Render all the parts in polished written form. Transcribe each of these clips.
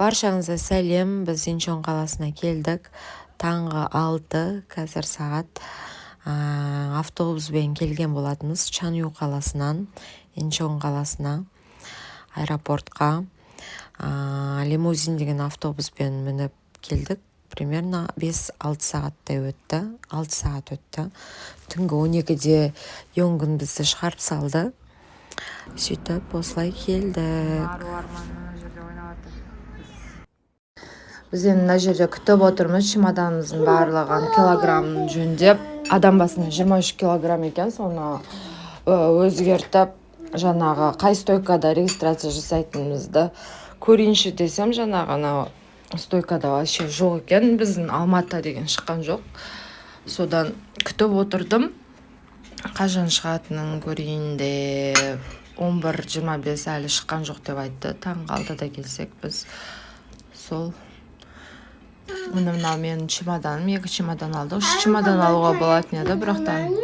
Баршаңызға сәлем. Біз Инчон қаласына келдік. Таңғы 6, қазір сағат автобуспен келген болатынбыз Чанъю қаласынан Инчон қаласына аэропортқа. Лимузин деген автобуспен мініп келдік. Примерно 5-6 сағаттай өтті. 6 сағат өтті. Түнгі 12-де Йонгын бізді шығарып салды. Сөйтіп, осылай келдік. Біз енді мына жерде күтіп отырмыз. Чемоданымыздың барлығын килограммын жөндеп, адам басына 23 килограмм екен, соны өзгертіп, жаңағы қай стойкада регистрация жасайтынымызды көрейінші десем, жаңағы стойкада вообще жоқ екен. Біздің Алматы деген шыққан жоқ. Содан күтіп отырдым. Қашан шығатынын көрейін деп. 11:25 әлі шыққан жоқ деп айтты. Таңғы 6-да келсек біз. Сол мынау менің чемоданым, 2 чемодан алдық. 3 чемодан алуға болатын еді, бірақтан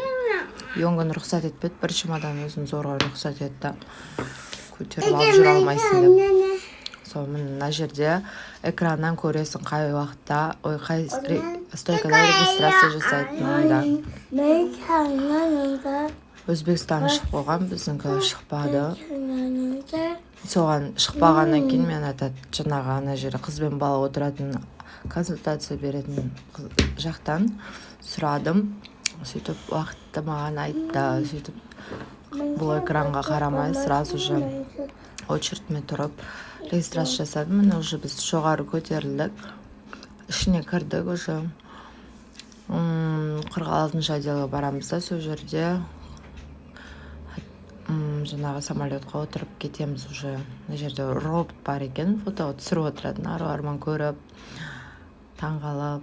Йонгын рұқсат етпеді. Бір чемодан өзін зорға рұқсат етті. Көтеріп алып жүре алмайсың деп. Сол мына жерде экраннан көресің қай уақытта, қай стойкада регистрация жасайтынында. Өзбекстан шығып қойған, біздіңкі шықпады. Соған шықпағаннан кейін мен жаңағы ана жерде қыз бен бала отыратын консультация беретін жақтан сұрадым. Сөйтіп уақытты маған айтты. Сөйтіп бұл экранға қарамай сразу же очередьме тұрып регистрация жасадым. Міне уже біз жоғары көтерілдік. Ішіне кірдік уже. 46-шы отделға барамыз да, сол жерде жаңағы самолетқа отырып кетеміз уже. Мына жерде робот бар екен, фото түсіріп отыратын, арман көріп, таңғалып.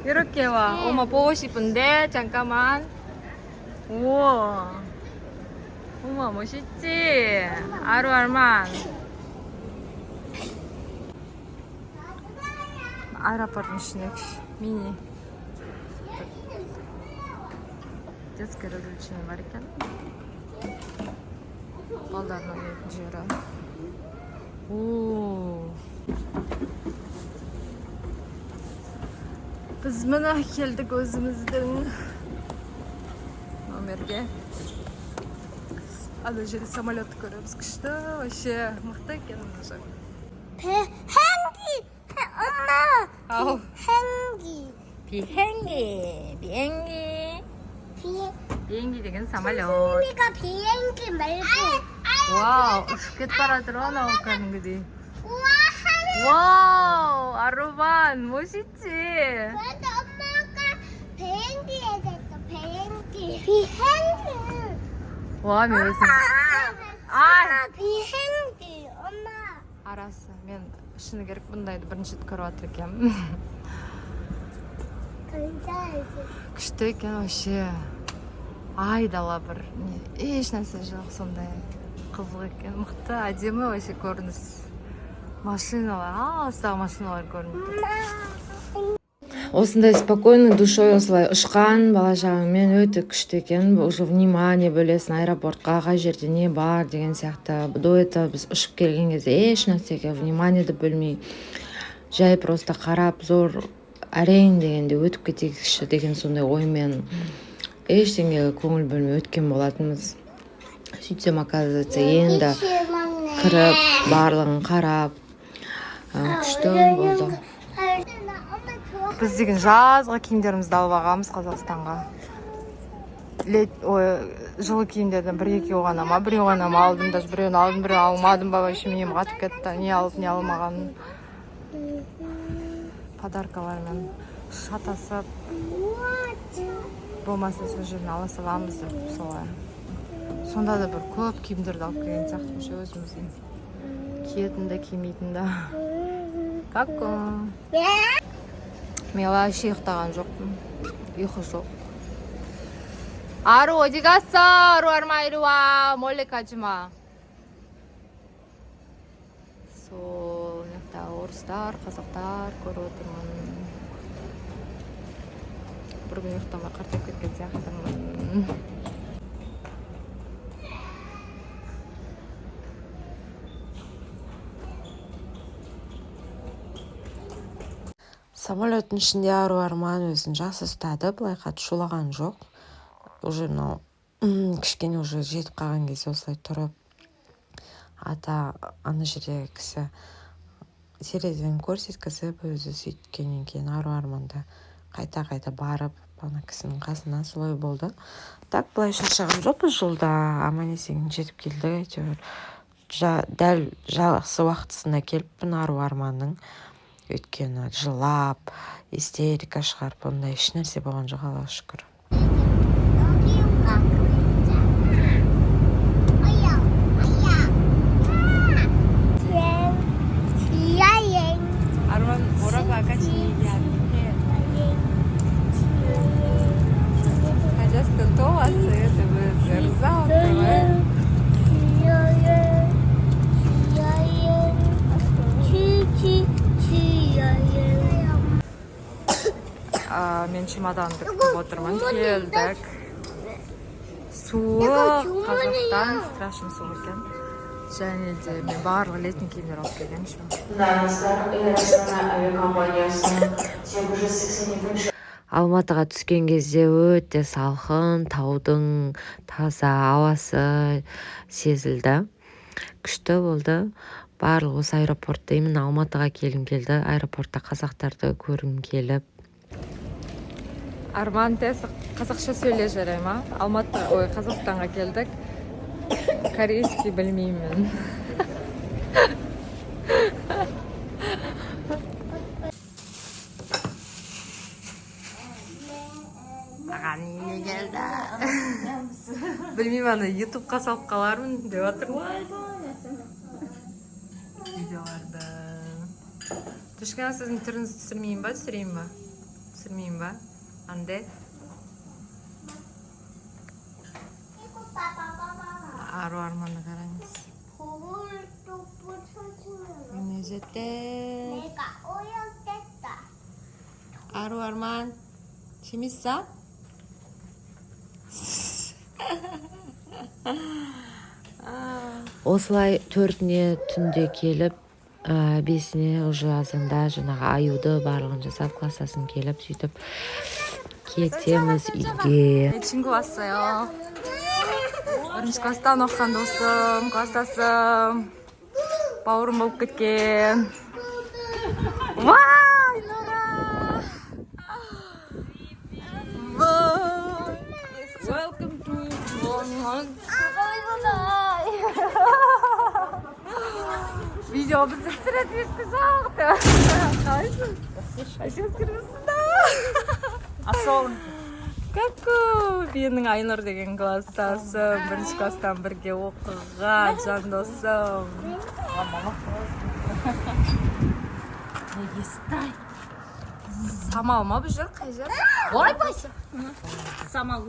이렇게 와. 엄마 보고 싶은데 잠깐만. 우와. 엄마 멋있지? 아루알만. 아에ропорттың ішіне мини детское развлечение бар екен. Балдардың ойнайтын жері. Біз мына келдік өзіміздің номерге. Ана жерде самолетті көреміз, күшті, вообще мықты екен мына жақ. 엄마! 비행기. 비행기 деген самолет. 비행기가 비행기 말고. 와우, ұшып бара жатыр анау кәдімгідей. 우와, 와우, 아로반 멋있지? 근데 엄마가 비행기 얘기했어. 비행기. 와, 매우신. 엄마 비행기. 엄마. 알았어, мен шыны керек бұндайды бірінші рет көріп жатыр екенмін. 괜찮지. күшті екен вообще. Айдала бір еш нәрсе жоқ, сондай қызық екен. Мықты, әдемі вообще көрініс. Машиналар, алыстағы машиналар көрінеді. Осындай спокойный душой осылай ұшқан бала шағаңмен өте күшті екен. Уже внимание бөлесің аэропортқа, қай жерде не бар деген сияқты. До этого біз ұшып келген кезде еш нәрсеге вниманиеді бөлмей, жай просто қарап, зор әрең дегенде өтіп кетейікші деген сондай оймен ештеңеге көңіл бөлмей өткен болатынбыз. Сөйтсем, оказывается, енді кіріп, барлығын қарап, күшті болды. Біз деген жазғы киімдерімізді алып ағамыз Қазақстанға. Жылы киімдерден бір-екеу ғана ма, біреу ғана ма алдым, даже біреуін алдым, біреу алмадым ба, вообще менем қатып кетті. Не алып, не алмағанын. Подаркалармен шатасып, болмаса сол жерін ала саламыз деп солай. Сонда да бір көп киімдерді алып келген сияқты өзіміздің. Киетін де, кимейтін де. Како? Мен вообще ұйықтаған жоқпын. ұйқы жоқ. Ару, 어디 갔어? 아루 арма, 이리 와. 몰래 가지 마. Сол, орыстар, қазақтар көріп отырмын. бір күн ұйықтамай қартайып кеткен сияқтымын. Самолеттің ішінде Ару Арман өзін жақсы ұстады, былай қатты шулаған жоқ. Уже кішкене уже жетіп қалған кезде осылай тұрып, ана жерде кісі терезеден көрсеткізіп өзі сөйткеннен кейін Ару Арманда қайта барып, ана кісінің қасына солай болды. Так, былай шаршаған жоқпыз, жолда аман-есен жетіп келдік. Әйтеуір дәл жақсы уақытысына келіппін Ару Арманның. Өйткені жылап, истерика шығарып, ондай еш нәрсе болған жоқ, Аллаға шүкір. Арман, орап акачи Just то вас это вы мен чемоданды күтіп отырмын. Келдік. Суық, Қазақстан, страшно суық екен. Және де мен барлық летний киімдер алып келген үшін. Алматыға түскен кезде өте салқын, таудың таза ауасы сезілді. Күшті болды. Барлық осы аэропортта, именно Алматыға келгім келді. Аэропортта қазақтарды көргім келіп. Арман, тез қазақша сөйле жарай ма? Қазақстанға келдік. Корейский білмеймін. Аған неге келді? Білмеймін, аны ютубқа салып қалармын деп отырмын. Видеоларды. Түшкен сіздің түріңізді түсірмейін ба? Түсірмейін ба? Ande. Ару Арманды қараңыз. Міне жетті. Ару Арман, 재밌어? Осылай 4-не түнде келіп, 5-не уже азанда жаңағы аюды барлығын жасап, классасын келіп, сөйтіп кетеміз үйге. 친구 왔어요. бірінші класстан оқыған досым, класстасым. Бауырым болып кеткен. Вай, Нора! Welcome to видео бізді түсіреді ешкі жоқты. Қайсың? Қайсыңыз кірмісіңді? Асол. Каку! Менің Айнұр деген класстасым. Бірінші класстан бірге оқыған жан досым. Естай. Самал ма бұл жер? Қай жер? Ой, бай! Самал.